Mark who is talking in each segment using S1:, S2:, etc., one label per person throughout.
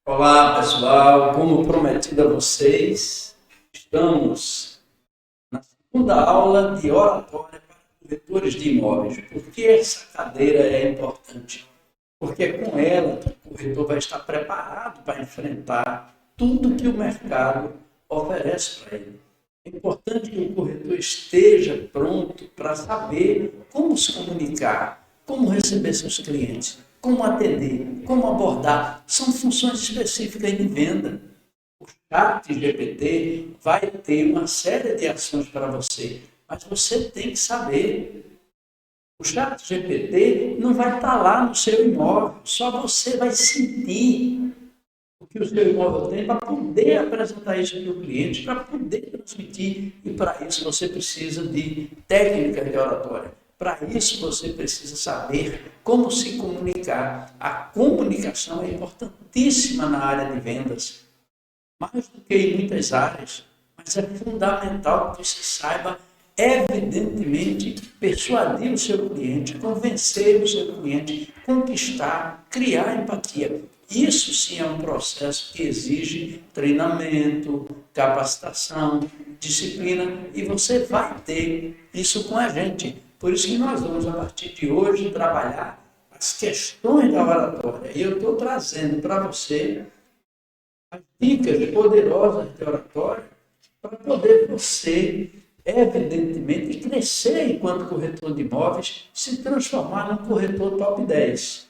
S1: Olá, pessoal. Como prometido a vocês, estamos na segunda aula de oratória para corretores de imóveis. Por que essa cadeira é importante? Porque é com ela que o corretor vai estar preparado para enfrentar tudo que o mercado oferece para ele. É importante que o corretor esteja pronto para saber como se comunicar, como receber seus clientes, como atender, como abordar. São funções específicas de venda. O chat GPT vai ter uma série de ações para você, mas você tem que saber. O chat GPT não vai estar lá no seu imóvel, só você vai sentir o que o seu imóvel tem para poder apresentar isso para o cliente, para poder transmitir. E para isso você precisa de técnica de oratória. Para isso você precisa saber como se comunicar. A comunicação é importantíssima na área de vendas, mais do que em muitas áreas, mas é fundamental que você saiba, evidentemente, persuadir o seu cliente, convencer o seu cliente, conquistar, criar empatia. Isso sim é um processo que exige treinamento, capacitação, disciplina, e você vai ter isso com a gente. Por isso que nós vamos, a partir de hoje, trabalhar as questões da oratória. E eu estou trazendo para você as dicas poderosas de oratória para poder você, evidentemente, crescer enquanto corretor de imóveis, se transformar num corretor top 10.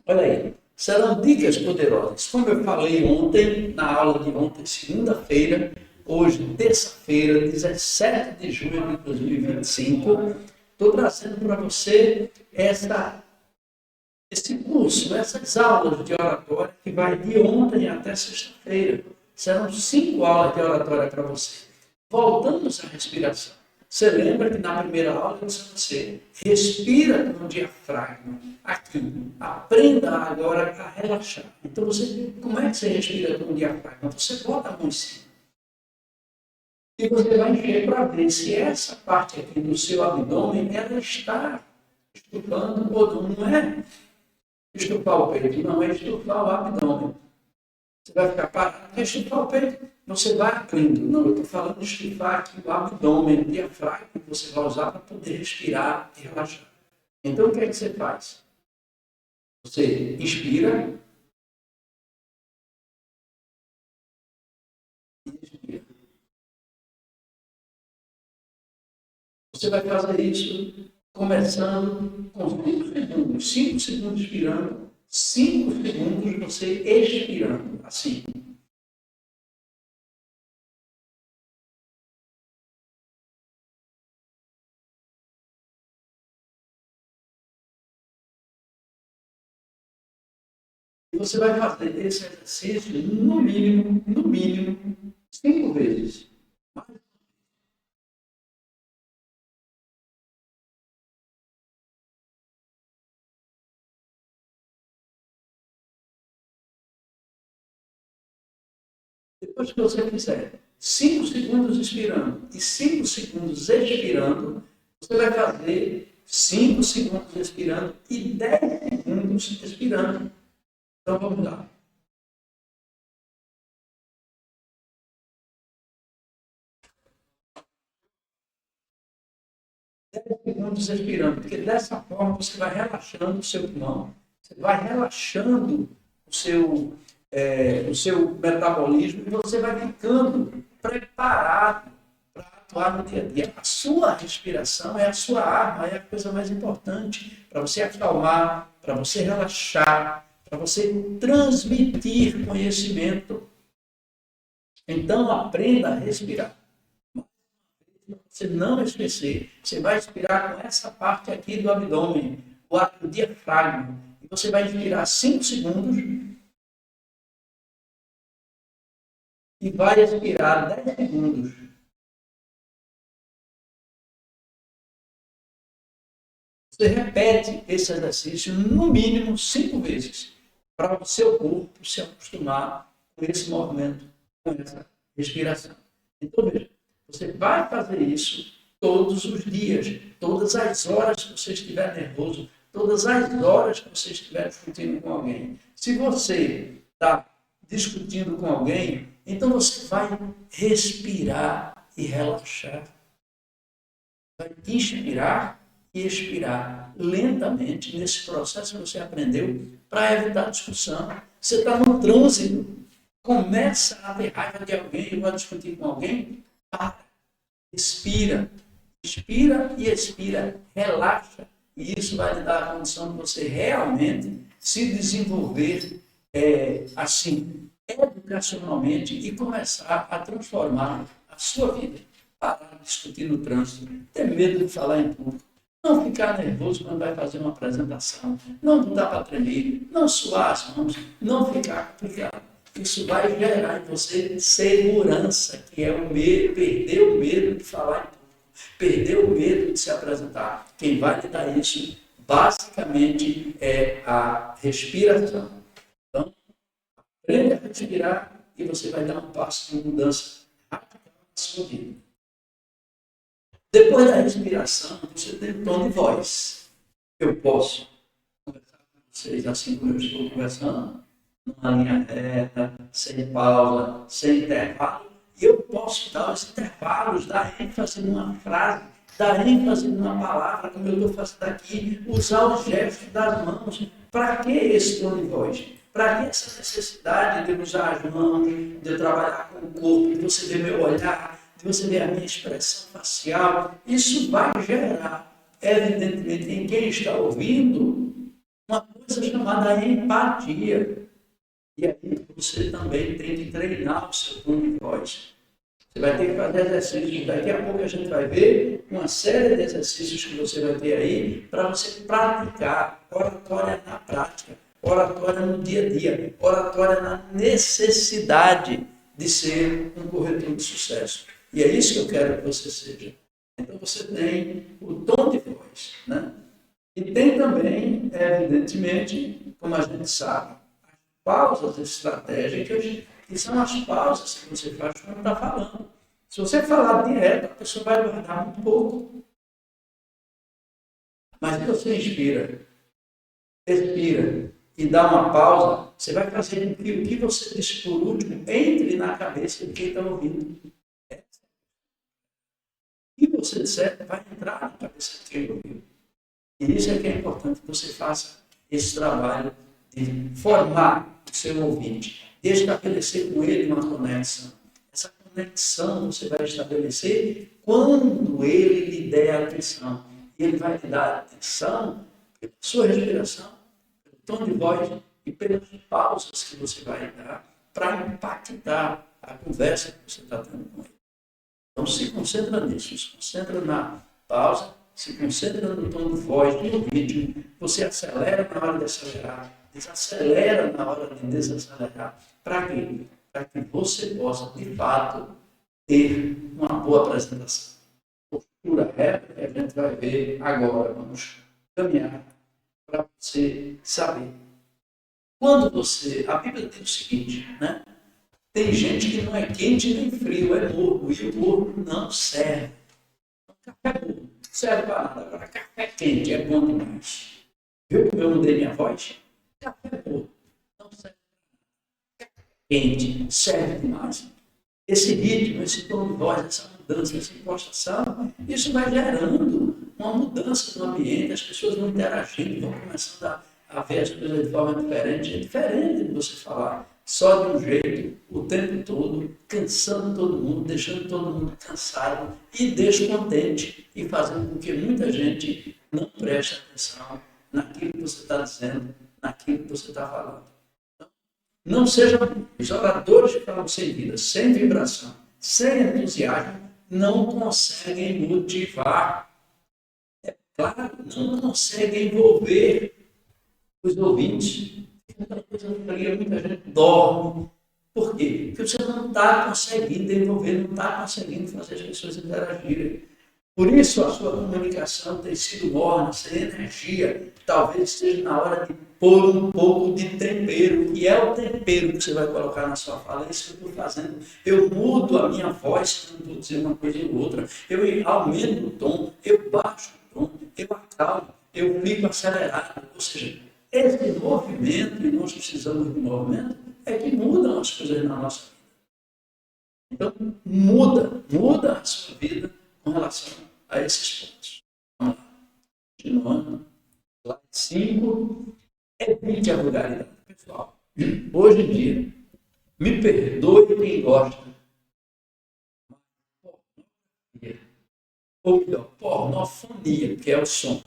S1: Olha aí, serão dicas poderosas. Como eu falei ontem, na aula de ontem, segunda-feira, hoje, terça-feira, 17 de junho de 2025, estou trazendo para você esse curso, essas aulas de oratória que vai de ontem até sexta-feira. Serão 5 aulas de oratória para você. Voltamos à respiração. Você lembra que na primeira aula eu disse a você, respira com o diafragma, aqui. Aprenda agora a relaxar. Então, como é que você respira com o diafragma? Você bota a mão em cima. E você vai encher para ver se essa parte aqui do seu abdômen, ela está estufando ou não é estufar o peito, não é estufar o abdômen. Você vai ficar parado, é estufar o peito, você vai abrindo. Não, eu estou falando de estufar aqui o abdômen, o diafragma, que você vai usar para poder respirar e relaxar. Então, o que é que você faz? Você inspira e expira. Você vai fazer isso começando com 5 segundos. 5 segundos inspirando, 5 segundos você expirando, assim. E você vai fazer esse exercício no mínimo, 5 vezes. Depois que você fizer 5 segundos inspirando e 5 segundos expirando, você vai fazer 5 segundos expirando e 10 segundos expirando. Então vamos lá. 10 segundos expirando, porque dessa forma você vai relaxando o seu pulmão, você vai relaxando o seu metabolismo e você vai ficando preparado para atuar no dia a dia. A sua respiração é a sua arma, é a coisa mais importante para você acalmar, para você relaxar, para você transmitir conhecimento. Então, aprenda a respirar. Você não esquecer, você vai inspirar com essa parte aqui do abdômen, o diafragma. E você vai inspirar 5 segundos e vai expirar 10 segundos. Você repete esse exercício no mínimo 5 vezes, para o seu corpo se acostumar com esse movimento, com essa respiração. Então, veja, você vai fazer isso todos os dias, todas as horas que você estiver nervoso, todas as horas que você estiver discutindo com alguém. Se você está discutindo com alguém, então você vai respirar e relaxar. Vai inspirar e expirar lentamente nesse processo que você aprendeu para evitar discussão. Você está no trânsito, começa a ter raiva de alguém, vai discutir com alguém, para, respira, inspira e expira, relaxa. E isso vai lhe dar a condição de você realmente se desenvolver assim, educacionalmente e começar a transformar a sua vida. Parar de discutir no trânsito, ter medo de falar em público, não ficar nervoso quando vai fazer uma apresentação, não botar para tremer, não suar as mãos, não ficar complicado. Isso vai gerar em você segurança, que é o medo, perder o medo de falar em público, perder o medo de se apresentar. Quem vai lhe dar isso, basicamente, é a respiração. Então, aprenda a respirar e você vai dar um passo de mudança rápida na sua vida. Depois da respiração, você tem um tom de voz. Eu posso conversar com vocês assim como eu estou conversando, numa linha reta, sem pausa, sem intervalo. E eu posso dar os intervalos, dar ênfase numa frase, dar ênfase numa palavra, como eu estou fazendo aqui, usar os gestos das mãos. Para que esse tom de voz? Para que essa necessidade de usar as mãos, de eu trabalhar com o corpo, de você ver meu olhar, de você ver a minha expressão facial? Isso vai gerar, evidentemente, em quem está ouvindo, uma coisa chamada empatia. E aí você também tem que treinar o seu tom de voz. Você vai ter que fazer exercícios. Daqui a pouco a gente vai ver uma série de exercícios que você vai ter aí para você praticar oratória na prática, oratória no dia a dia, oratória na necessidade de ser um corretor de sucesso. E é isso que eu quero que você seja. Então você tem o tom de voz, né? E tem também, evidentemente, como a gente sabe, as pausas estratégicas, que são as pausas que você faz quando está falando. Se você falar direto, a pessoa vai guardar muito pouco. Mas se você inspira, respira e dá uma pausa, você vai fazer com que o que você disse por último entre na cabeça de quem está ouvindo. O que você disser vai entrar na cabeça de quem ouviu. E isso é que é importante que você faça esse trabalho de formar o seu ouvinte, de estabelecer com ele uma conexão. Essa conexão você vai estabelecer quando ele lhe der atenção. Ele vai lhe dar atenção pela sua respiração, pelo tom de voz e pelas pausas que você vai dar para impactar a conversa que você está tendo com ele. Então se concentra nisso, se concentra na pausa, se concentra no tom de voz, no ritmo. Você acelera na hora de acelerar, desacelera na hora de desacelerar. Para quê? Para que você possa, de fato, ter uma boa apresentação. Postura reta, que a gente vai ver agora. Vamos caminhar para você saber. Quando você... A Bíblia diz o seguinte, né? Tem gente que não é quente nem frio, é morno, e o morno não serve. Café morno serve para nada. Agora, café quente é bom demais. Viu como eu mudei minha voz? Café morno não serve para nada. Café quente serve demais. Esse ritmo, esse tom de voz, essa mudança, essa impostação, isso vai gerando uma mudança no ambiente, as pessoas vão interagindo, vão começando a ver as coisas de forma diferente. É diferente de você falar só de um jeito, o tempo todo, cansando todo mundo, deixando todo mundo cansado e descontente e fazendo com que muita gente não preste atenção naquilo que você está dizendo, naquilo que você está falando. Então, não sejam os oradores que falam sem vida, sem vibração, sem entusiasmo, não conseguem motivar. É claro, não conseguem envolver os ouvintes. Muita coisa fria, muita gente dorme. Por quê? Porque você não está conseguindo envolver, não está conseguindo fazer as pessoas interagirem. Por isso a sua comunicação tem sido morna, sem energia. Talvez esteja na hora de pôr um pouco de tempero. E é o tempero que você vai colocar na sua fala. É isso que eu estou fazendo. Eu mudo a minha voz quando estou dizendo uma coisa ou outra. Eu aumento o tom, eu baixo o tom, eu acalmo, eu fico acelerado. Ou seja, esse movimento, e nós precisamos de movimento, é que mudam as coisas na nossa vida. Então, muda a sua vida com relação a esses pontos. Vamos lá. Continuando. Slide 5. Evite a vulgaridade, pessoal. Hoje em dia, me perdoe quem gosta. Ou melhor, pornofonia, que é o som.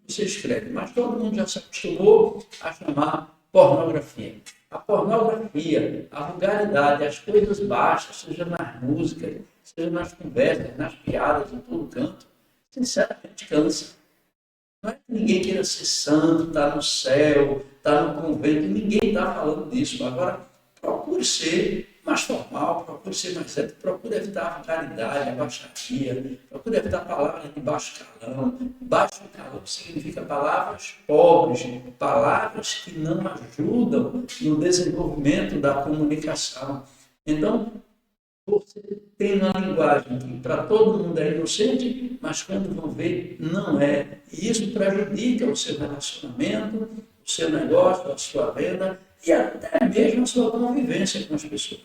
S1: Você escreve, mas todo mundo já se acostumou a chamar pornografia. A pornografia, a vulgaridade, as coisas baixas, seja nas músicas, seja nas conversas, nas piadas, em todo canto, sinceramente cansa. Não é que ninguém queira ser santo, estar no céu, estar no convento, ninguém está falando disso. Agora, procure ser mais formal, procure ser mais ético, procure evitar a vulgaridade, a baixaria, procure evitar palavras de baixo calão. Baixo calão significa palavras pobres, palavras que não ajudam no desenvolvimento da comunicação. Então, você tem uma linguagem que para todo mundo é inocente, mas quando vão ver, não é. E isso prejudica o seu relacionamento, o seu negócio, a sua venda e até mesmo a sua convivência com as pessoas.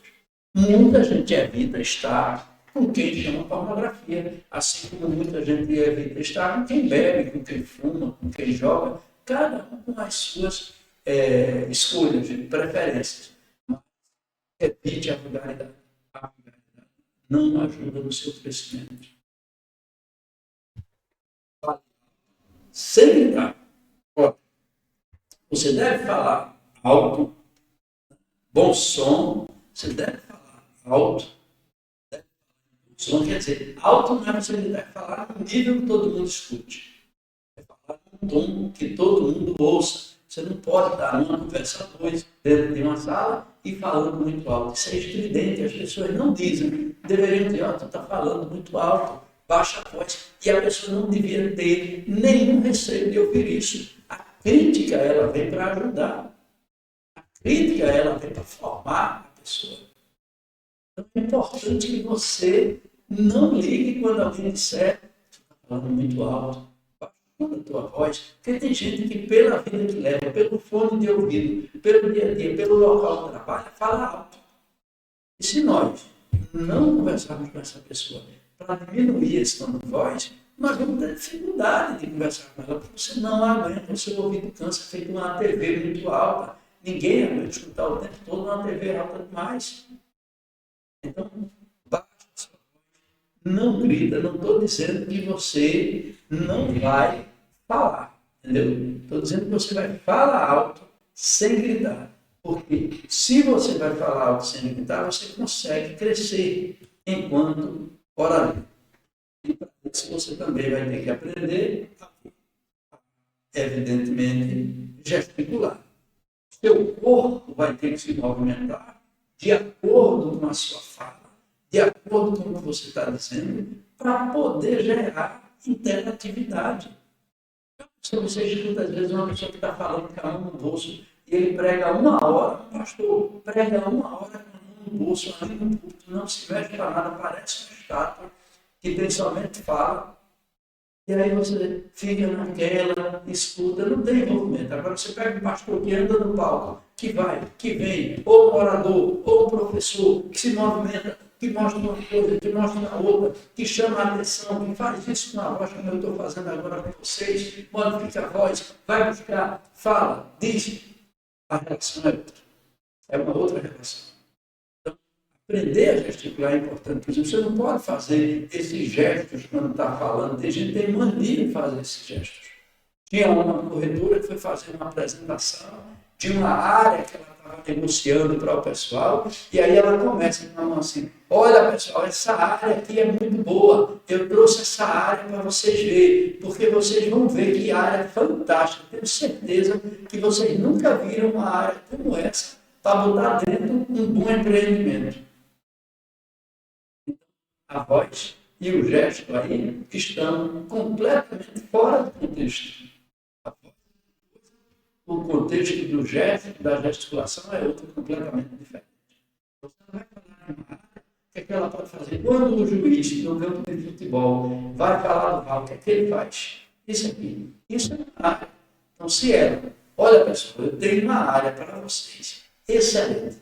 S1: Muita gente evita estar com quem chama pornografia, assim como muita gente evita estar com quem bebe, com quem fuma, com quem joga, cada um com as suas escolhas, preferências. Mas evite a vulgaridade. A vulgaridade não ajuda no seu crescimento. Sem gritar. Você deve falar alto, bom som, você deve falar alto, deve falar bom som, quer dizer, alto não é você deve falar no nível que todo mundo escute. É falar num tom que todo mundo ouça. Você não pode estar numa conversa dois dentro de uma sala e falando muito alto. Isso é estridente, as pessoas não dizem. Deveriam dizer, tu está falando muito alto, baixa a voz. E a pessoa não devia ter nenhum receio de ouvir isso. A crítica, ela vem para ajudar. A crítica, ela vem para formar a pessoa. Então é importante que você não ligue quando alguém disser, tu está falando muito alto. A tua voz, porque tem gente que pela vida que leva, pelo fone de ouvido, pelo dia a dia, pelo local de trabalho, fala alto. E se nós não conversarmos com essa pessoa para diminuir esse tom de voz, nós vamos ter dificuldade de conversar com ela, porque você não aguenta, o seu ouvido cansa, feito uma TV muito alta. Ninguém aguenta escutar o tempo todo uma TV alta demais. Então, baixa a sua voz, não grita, não estou dizendo que você não vai falar, entendeu? Estou dizendo que você vai falar alto sem gritar. Porque se você vai falar alto sem gritar, você consegue crescer enquanto orador. E para isso você também vai ter que aprender a, evidentemente, gesticular. Seu corpo vai ter que se movimentar de acordo com a sua fala, de acordo com o que você está dizendo, para poder gerar interatividade. Se você escuta, às vezes, uma pessoa que está falando com a mão no bolso e ele prega 1 hora, o pastor prega 1 hora com a mão no bolso, ali no púlpito, não se mexe para nada, parece uma estátua que tem somente fala. E aí você fica naquela, escuta, não tem envolvimento. Agora você pega um pastor que anda no palco, que vai, que vem, ou um orador, ou um professor, que se movimenta, que mostra uma coisa, que mostra outra, que chama a atenção, que faz isso com a voz, como eu estou fazendo agora com vocês, modifica a voz, vai buscar, fala, diz. A relação é outra. É uma outra relação. Então, aprender a gesticular é importante. Por exemplo, você não pode fazer esses gestos quando está falando. Tem gente que tem mania de fazer esses gestos. Tinha uma corretora que foi fazer uma apresentação de uma área que ela estava negociando para o pessoal, e aí ela começa falando assim, olha pessoal, essa área aqui é muito boa, eu trouxe essa área para vocês verem, porque vocês vão ver que área fantástica, tenho certeza que vocês nunca viram uma área como essa, para botar dentro um bom empreendimento. A voz e o gesto aí estão completamente fora do contexto. O contexto do gesto, da gesticulação, é outro completamente diferente. Você não vai falar de uma área, o que é que ela pode fazer? Quando o juiz, no campo de futebol, vai falar do VAR, o que é que ele faz? Isso aqui. Isso é uma área. Então, se ela, olha pessoal, eu tenho uma área para vocês. excelente.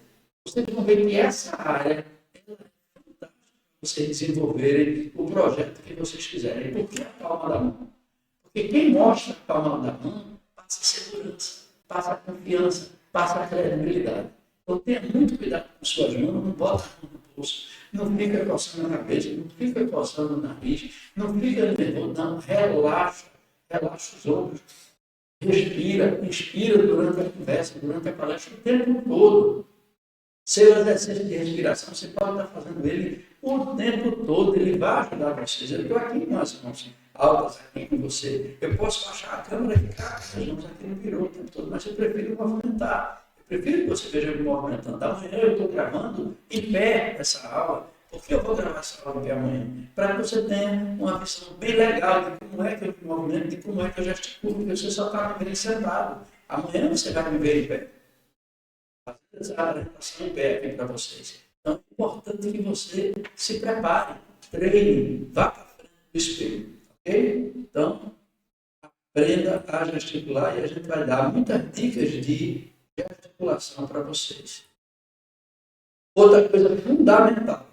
S1: Vocês vão ver que essa área é fantástica para vocês desenvolverem o projeto que vocês quiserem. Por que a palma da mão? Porque quem mostra a palma da mão passa segurança, passa confiança, passa credibilidade. Então tenha muito cuidado com suas mãos, não bota a mão no bolso, não fica coçando a cabeça, não fica coçando o nariz, não fica nervoso, não, relaxa os ombros, respira, inspira durante a conversa, durante a palestra, o tempo todo. Seu exercício de respiração, você pode estar fazendo ele o tempo todo, ele vai ajudar vocês. Eu estou aqui com as mãos altas aqui com você. Eu posso baixar a câmera e ficar com as mãos aqui no virou o tempo todo, mas eu prefiro movimentar. Eu prefiro que você veja me movimentando. Amanhã eu estou gravando em pé essa aula. Por que eu vou gravar essa aula em pé amanhã? Para que você tenha uma visão bem legal de como é que eu me movimento, de como é que eu gesticulo, porque você só está me vendo sentado. Amanhã você vai me ver em pé. Essa apresentação em pé aqui para vocês. Então é importante que você se prepare, treine, vá para frente do espelho. Ok? Então, aprenda a gesticular e a gente vai dar muitas dicas de gesticulação para vocês. Outra coisa fundamental,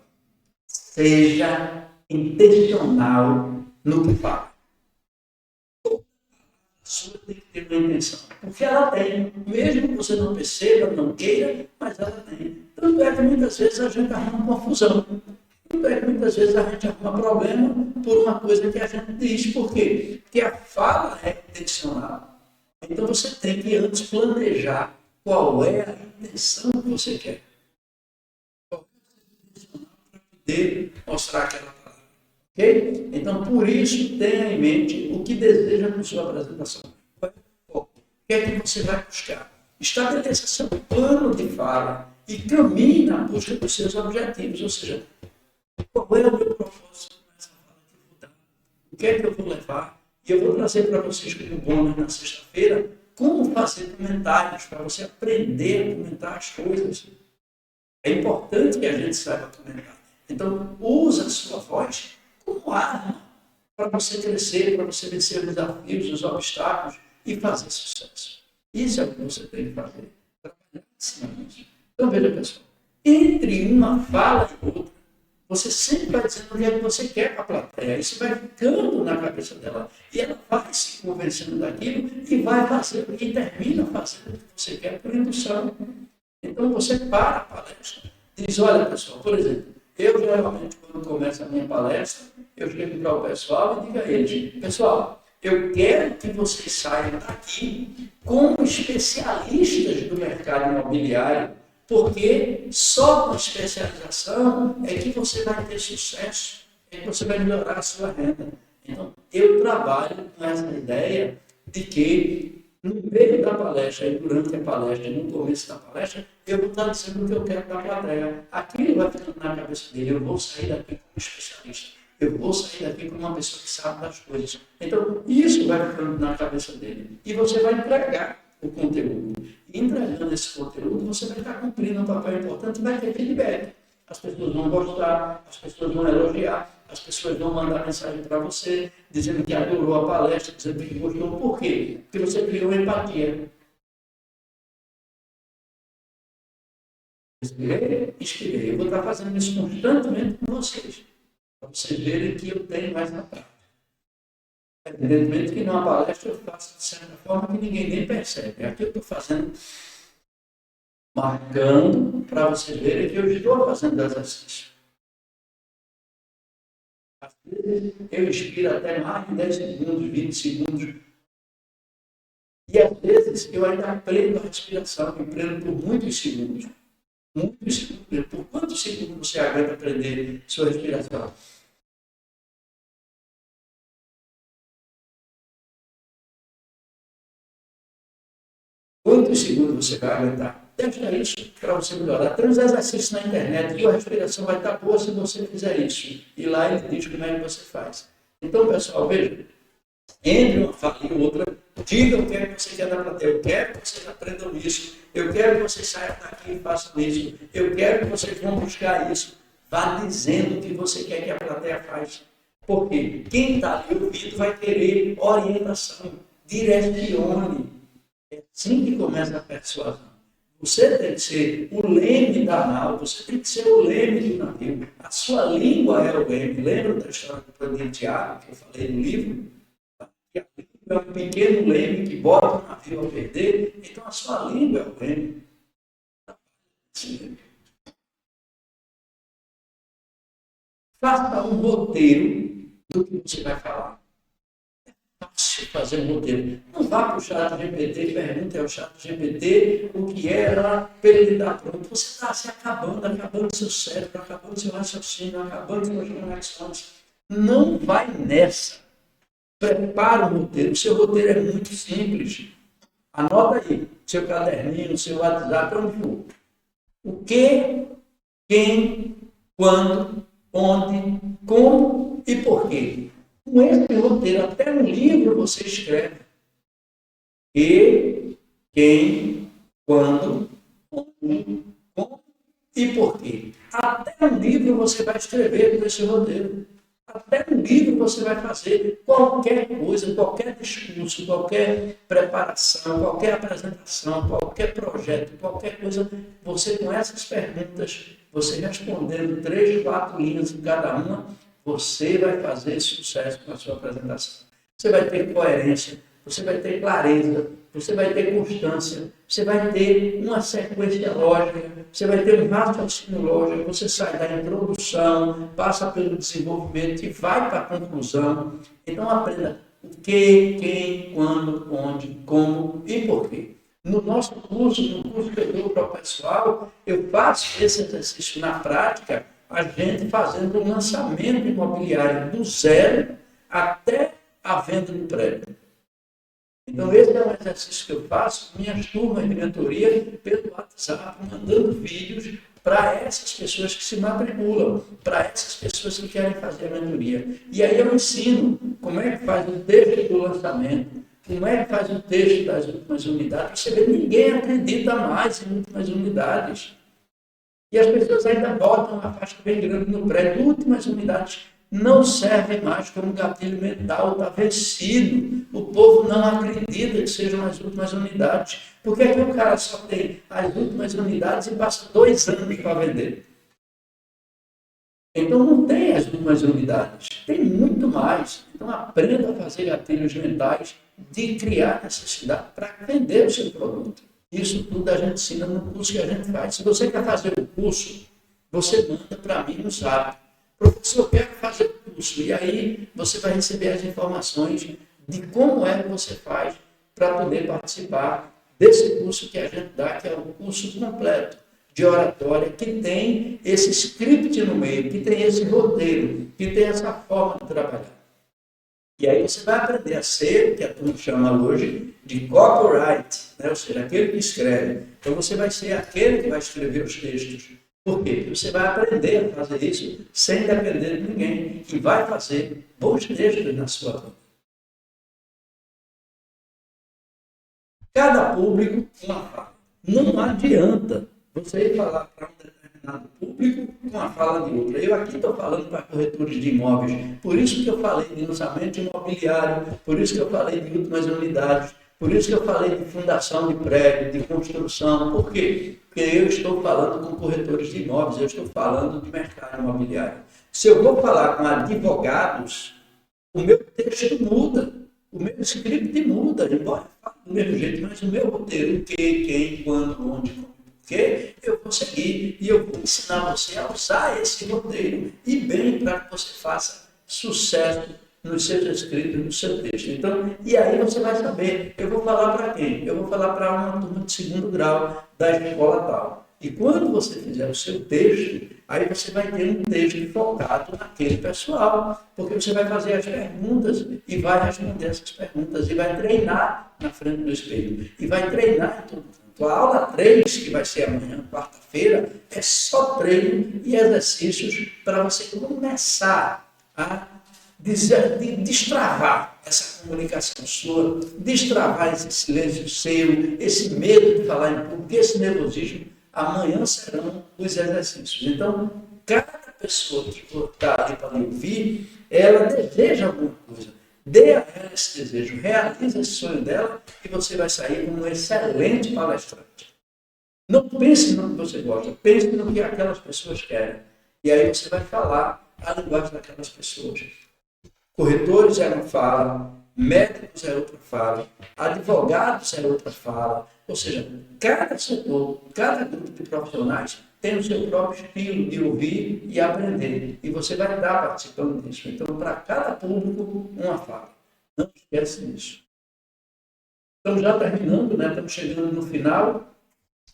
S1: seja intencional no que fala. A sua tem que ter uma intenção, porque ela tem, mesmo que você não perceba, não queira, mas ela tem. Tanto é que muitas vezes a gente arruma confusão. Tanto é que muitas vezes a gente arruma problema por uma coisa que a gente diz. Por quê? Porque a fala é intencional. Então você tem que antes planejar qual é a intenção que você quer. Qual é a intenção para poder mostrar aquela palavra. Ok? Então, por isso, tenha em mente o que deseja com sua apresentação. O que é que você vai buscar? Estabeleça seu plano de fala e caminhe na busca dos seus objetivos. Ou seja, qual é o meu propósito nessa fala que eu vou dar? O que é que eu vou levar? E eu vou trazer para vocês como bônus na sexta-feira como fazer comentários para você aprender a comentar as coisas. É importante que a gente saiba comentar. Então, use a sua voz como arma para você crescer, para você vencer os desafios, os obstáculos e fazer sucesso. Isso é o que você tem que fazer. Trabalhar em cima disso. Então, veja, pessoal, entre uma fala e outra, você sempre vai dizendo o que é que você quer para a plateia. Isso vai ficando na cabeça dela. E ela vai se convencendo daquilo e vai fazer, e termina fazendo o que você quer por indução. Então, você para a palestra e diz, olha, pessoal, por exemplo, eu geralmente, quando começo a minha palestra, eu chego para o pessoal e digo a eles, pessoal, eu quero que vocês saiam daqui como especialistas do mercado imobiliário, porque só com especialização é que você vai ter sucesso, é que você vai melhorar a sua renda. Então, eu trabalho com essa ideia de que no meio da palestra e durante a palestra, no começo da palestra, eu vou estar dizendo o que eu quero da plateia. Aquilo vai ficando na cabeça dele, eu vou sair daqui como especialista, eu vou sair daqui como uma pessoa que sabe das coisas. Então, isso vai ficando na cabeça dele. E você vai entregar o conteúdo. E entregando esse conteúdo, você vai estar cumprindo um papel importante e vai ter feedback. As pessoas vão gostar, as pessoas vão elogiar, as pessoas vão mandar mensagem para você, dizendo que adorou a palestra, dizendo que gostou. Por quê? Porque você criou empatia. Inspirei. Eu vou estar fazendo isso constantemente com vocês, para vocês verem que eu tenho mais na prática. Evidentemente que numa palestra eu faço de certa forma que ninguém nem percebe. Aqui eu estou fazendo, marcando, para vocês verem que eu estou fazendo exercício. Às vezes eu inspiro até mais de 10 segundos, 20 segundos. E às vezes eu ainda aprendo a respiração, eu aprendo por muitos segundos. Muitos segundos. Por quantos segundos você aguenta aprender sua respiração? Quantos segundos você vai aguentar? Testa isso para você melhorar. Tem uns exercícios na internet e a respiração vai estar boa se você fizer isso. E lá ele diz como é que você faz. Então, pessoal, veja. Entre uma fala e outra, diga o que é que você quer da plateia. Eu quero que vocês aprendam isso. Eu quero que vocês saiam daqui e façam isso. Eu quero que vocês vão buscar isso. Vá dizendo o que você quer que a plateia faça. Porque quem está ali ouvindo vai querer orientação. Direcione. É assim que começa a persuasão. Você tem que ser o leme da nau, você tem que ser o leme do navio. A sua língua é o leme. Lembra da história do planeta Tiago, que eu falei no livro? Que a língua é um pequeno leme que bota o navio a perder. Então, a sua língua é o leme. Faça um roteiro do que você vai falar. Fácil fazer um roteiro. Não vá para o chat GPT e pergunte ao chat GPT o que era para ele dar pronto. Você está se acabando seu cérebro, acabando seu raciocínio, acabando suas conexões. Não vai nessa. Prepara o roteiro. O seu roteiro é muito simples. Anota aí, seu caderninho, seu WhatsApp, onde for. O que, quem, quando, onde, como e por quê. Com esse roteiro, até no livro você escreve. E, quem, quando, onde, como e por quê. Até no livro você vai escrever com esse roteiro. Até no livro você vai fazer qualquer coisa, qualquer discurso, qualquer preparação, qualquer apresentação, qualquer projeto, qualquer coisa. Você com essas perguntas, você respondendo 3, 4 linhas em cada uma, você vai fazer sucesso com a sua apresentação. Você vai ter coerência, você vai ter clareza, você vai ter constância, você vai ter uma sequência lógica, você vai ter um raciocínio lógico, você sai da introdução, passa pelo desenvolvimento e vai para a conclusão. Então aprenda o que, quem, quando, onde, como e por quê. No nosso curso, no curso que eu dou para o pessoal, eu faço esse exercício na prática, a gente fazendo um lançamento imobiliário do zero até a venda do prédio. Então, esse é um exercício que eu faço com minhas turmas de mentoria pelo WhatsApp, mandando vídeos para essas pessoas que se matriculam, para essas pessoas que querem fazer a mentoria. E aí eu ensino como é que faz o texto do lançamento, como é que faz o texto das últimas unidades. Você vê, ninguém acredita mais em últimas unidades. E as pessoas ainda botam uma faixa bem grande no prédio. Últimas unidades não servem mais como gatilho mental, está vencido. O povo não acredita que sejam as últimas unidades. Por que é que o cara só tem as últimas unidades e passa 2 anos para vender? Então não tem as últimas unidades, tem muito mais. Então aprenda a fazer gatilhos mentais de criar necessidade para vender o seu produto. Isso tudo a gente ensina no curso que a gente faz. Se você quer fazer o curso, você manda para mim no Zap. Professor, eu quero fazer o curso. E aí você vai receber as informações de como é que você faz para poder participar desse curso que a gente dá, que é o curso completo de oratória, que tem esse script no meio, que tem esse roteiro, que tem essa forma de trabalhar. E aí você vai aprender a ser, o que a turma chama hoje, de copyright, né? Ou seja, aquele que escreve. Então você vai ser aquele que vai escrever os textos. Por quê? Porque você vai aprender a fazer isso sem depender de ninguém, e vai fazer bons textos na sua vida. Cada público, uma fala. Não adianta você ir falar para um determinado público com a fala de outro. Eu aqui estou falando para corretores de imóveis, por isso que eu falei de lançamento imobiliário, por isso que eu falei de últimas unidades, por isso que eu falei de fundação de prédio, de construção. Por quê? Porque eu estou falando com corretores de imóveis, eu estou falando de mercado imobiliário. Se eu vou falar com advogados, o meu texto muda, o meu script muda, embora eu fale do mesmo jeito, mas o meu roteiro, o que, quem, quando, onde, como, porque eu vou seguir e eu vou ensinar você a usar esse roteiro e bem para que você faça sucesso nos seus escritos, no seu texto. Então, e aí você vai saber, eu vou falar para quem? Eu vou falar para uma turma de 2º grau da escola tal. E quando você fizer o seu texto, aí você vai ter um texto focado naquele pessoal, porque você vai fazer as perguntas e vai responder essas perguntas e vai treinar na frente do espelho e vai treinar em tudo. A aula 3, que vai ser amanhã, quarta-feira, é só treino e exercícios para você começar a destravar essa comunicação sua, destravar esse silêncio seu, esse medo de falar em público, esse nervosismo. Amanhã serão os exercícios. Então, cada pessoa que está ali para me ouvir, ela deseja alguma coisa. Dê a ela esse desejo, realize esse sonho dela e você vai sair como um excelente palestrante. Não pense no que você gosta, pense no que aquelas pessoas querem. E aí você vai falar a linguagem daquelas pessoas. Corretores é uma fala, médicos é outra fala, advogados é outra fala. Ou seja, cada setor, cada grupo de profissionais tem o seu próprio estilo de ouvir e aprender. E você vai estar participando disso. Então, para cada público, uma fala. Não esquece disso. Estamos já terminando, né? Estamos chegando no final.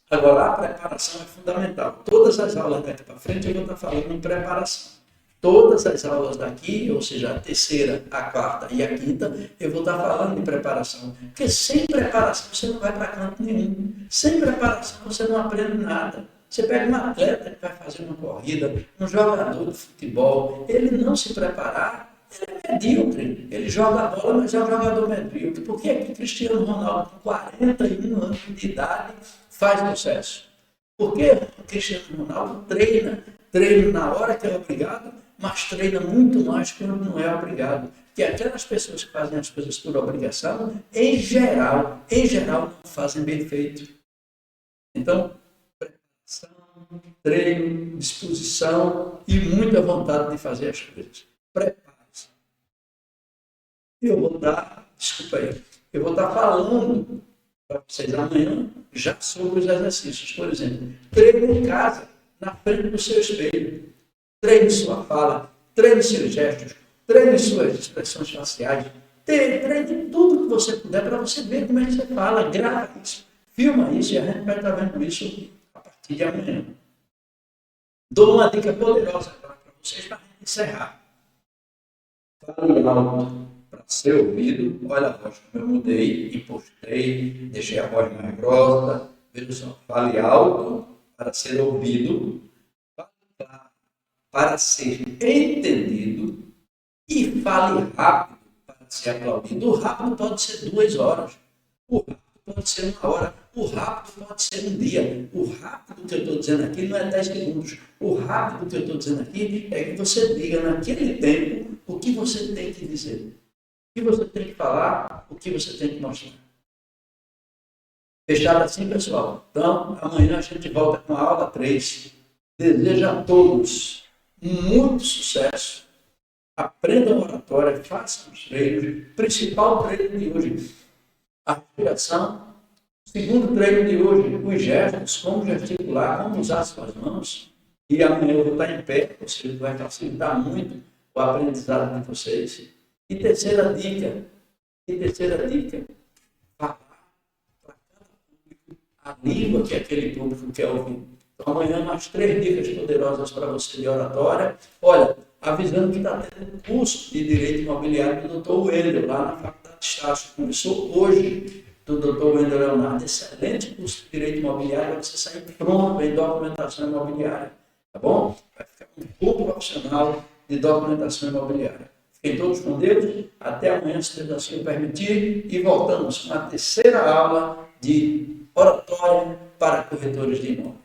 S1: Agora, a preparação é fundamental. Todas as aulas daqui para frente eu vou estar falando em preparação. Todas as aulas daqui, ou seja, a terceira, a quarta e a quinta, eu vou estar falando de preparação. Porque sem preparação você não vai para canto nenhum. Sem preparação você não aprende nada. Você pega um atleta que vai fazer uma corrida, um jogador de futebol, ele não se preparar, ele é medíocre. Ele joga a bola, mas é um jogador medíocre. Por que é que Cristiano Ronaldo, com 41 anos de idade, faz sucesso? Porque o Cristiano Ronaldo treina na hora que é obrigado, mas treina muito mais quando não é obrigado. Porque aquelas pessoas que fazem as coisas por obrigação, em geral, não fazem bem feito. Então, preparação, treino, disposição e muita vontade de fazer as coisas. Prepare-se. Eu vou estar falando para vocês amanhã já sobre os exercícios. Por exemplo, treine em casa, na frente do seu espelho. Treine sua fala, treine seus gestos, treine suas expressões faciais, treine tudo que você puder para você ver como é que você fala. Grava isso, filma isso e a gente vai estar vendo isso a partir de amanhã. Dou uma dica poderosa para vocês para encerrar. Fale alto para ser ouvido. Olha a voz como eu mudei, impostei, deixei a voz mais grossa. Veja só, fale alto para ser ouvido, para ser entendido e fale rápido para ser aplaudido. O rápido pode ser 2 horas, o rápido pode ser 1 hora, o rápido pode ser 1 dia. O rápido que eu estou dizendo aqui não é 10 segundos. O rápido que eu estou dizendo aqui é que você diga naquele tempo o que você tem que dizer, o que você tem que falar, o que você tem que mostrar. Fechado assim, pessoal? Então, amanhã a gente volta com a aula 3. Desejo a todos muito sucesso. Aprendam oratória, façam os treinos. Principal treino de hoje, a respiração. Segundo treino de hoje, os gestos, como gesticular, como usar suas mãos. E amanhã eu vou estar em pé, ou seja, vai facilitar muito o aprendizado de vocês. E terceira dica, falar para cada público a língua que aquele público quer ouvir. Então, amanhã, mais 3 dicas poderosas para você de oratória. Olha, avisando que está tendo curso de Direito Imobiliário do Dr. Wendel, lá na Faculdade de Estácio. Começou hoje, do Dr. Wendel Leonardo. Excelente curso de Direito Imobiliário, para você sair pronto em documentação imobiliária. Tá bom? Vai ficar um bom profissional de documentação imobiliária. Fiquem todos com Deus. Até amanhã, se Deus assim permitir. E voltamos com a terceira aula de oratória para corretores de imóveis.